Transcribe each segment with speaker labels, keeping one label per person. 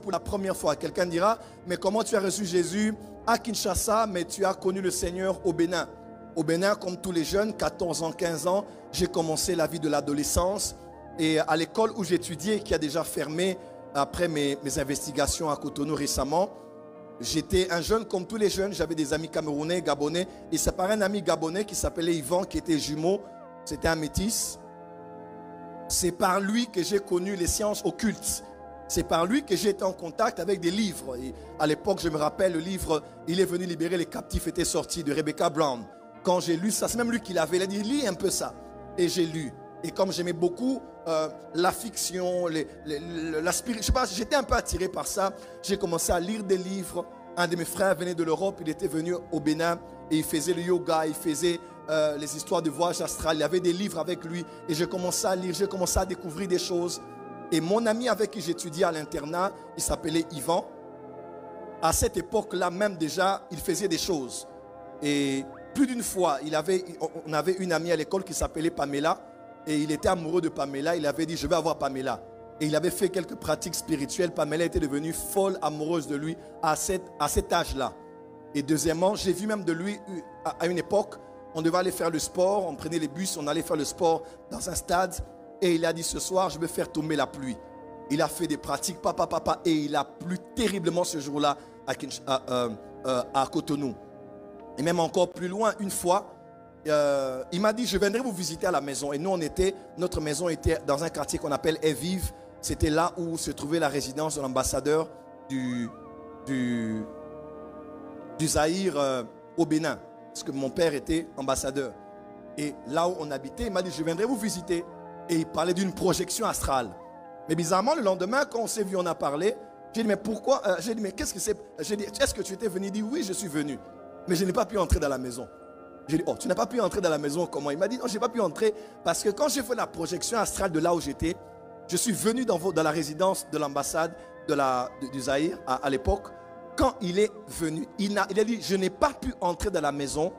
Speaker 1: pour la première fois. Quelqu'un dira, mais comment tu as reçu Jésus à Kinshasa, mais tu as connu le Seigneur au Bénin? Au Bénin, comme tous les jeunes, 14 ans, 15 ans, j'ai commencé la vie de l'adolescence. Et à l'école où j'étudiais, qui a déjà fermé après mes investigations à Cotonou récemment, j'étais un jeune comme tous les jeunes. J'avais des amis camerounais, gabonais. Et c'est par un ami gabonais qui s'appelait Yvan, qui était jumeau. C'était un métis. C'est par lui que j'ai connu les sciences occultes. C'est par lui que j'ai été en contact avec des livres. Et à l'époque, je me rappelle, le livre « Il est venu libérer les captifs » était sorti de Rebecca Brown. Quand j'ai lu ça, c'est même lui qui l'avait. Il a dit, lis un peu ça. Et j'ai lu. Et comme j'aimais beaucoup la fiction, la spirit, je sais pas, j'étais un peu attiré par ça. J'ai commencé à lire des livres. Un de mes frères venait de l'Europe. Il était venu au Bénin et il faisait le yoga. Il faisait les histoires de voyage astral. Il y avait des livres avec lui. Et j'ai commencé à lire. J'ai commencé à découvrir des choses. Et mon ami avec qui j'étudiais à l'internat, il s'appelait Yvan. À cette époque-là même déjà, il faisait des choses. Et plus d'une fois, on avait une amie à l'école qui s'appelait Pamela. Et il était amoureux de Pamela. Il avait dit, je vais avoir Pamela. Et il avait fait quelques pratiques spirituelles. Pamela était devenue folle amoureuse de lui à cet âge-là. Et deuxièmement, j'ai vu même de lui à une époque, on devait aller faire le sport. On prenait les bus, on allait faire le sport dans un stade. Et il a dit, ce soir, je vais faire tomber la pluie. Il a fait des pratiques, papa. Et il a plu terriblement ce jour-là à Cotonou. Et même encore plus loin, une fois, il m'a dit, je viendrai vous visiter à la maison. Et nous, notre maison était dans un quartier qu'on appelle Evive. C'était là où se trouvait la résidence de l'ambassadeur du Zaïre au Bénin. Parce que mon père était ambassadeur. Et là où on habitait, il m'a dit, je viendrai vous visiter. Et il parlait d'une projection astrale. Mais bizarrement, le lendemain, quand on s'est vu, on a parlé. J'ai dit, mais pourquoi? J'ai dit, mais qu'est-ce que c'est? J'ai dit, est-ce que tu étais venu? Il dit, oui, je suis venu. Mais je n'ai pas pu entrer dans la maison. J'ai dit, oh, tu n'as pas pu entrer dans la maison, comment? Il m'a dit, non, je n'ai pas pu entrer parce que quand j'ai fait la projection astrale de là où j'étais, je suis venu dans la résidence de l'ambassade du Zaïre à l'époque. Quand il est venu, il a dit, je n'ai pas pu entrer dans la maison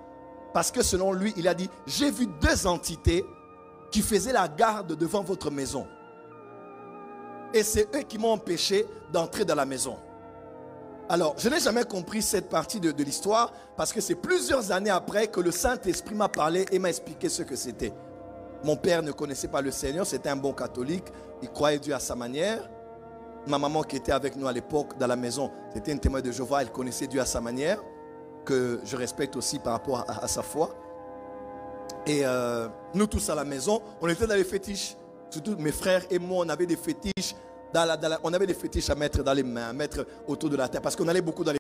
Speaker 1: parce que selon lui, il a dit, j'ai vu deux entités qui faisaient la garde devant votre maison. Et c'est eux qui m'ont empêché d'entrer dans la maison. Alors, je n'ai jamais compris cette partie de l'histoire parce que c'est plusieurs années après que le Saint-Esprit m'a parlé et m'a expliqué ce que c'était. Mon père ne connaissait pas le Seigneur, c'était un bon catholique, il croyait Dieu à sa manière. Ma maman qui était avec nous à l'époque dans la maison, c'était une témoin de Jéhovah, elle connaissait Dieu à sa manière, que je respecte aussi par rapport à sa foi. Et nous tous à la maison, on était dans les fétiches. Surtout mes frères et moi, on avait des fétiches. On avait des fétiches à mettre dans les mains, à mettre autour de la tête. Parce qu'on allait beaucoup dans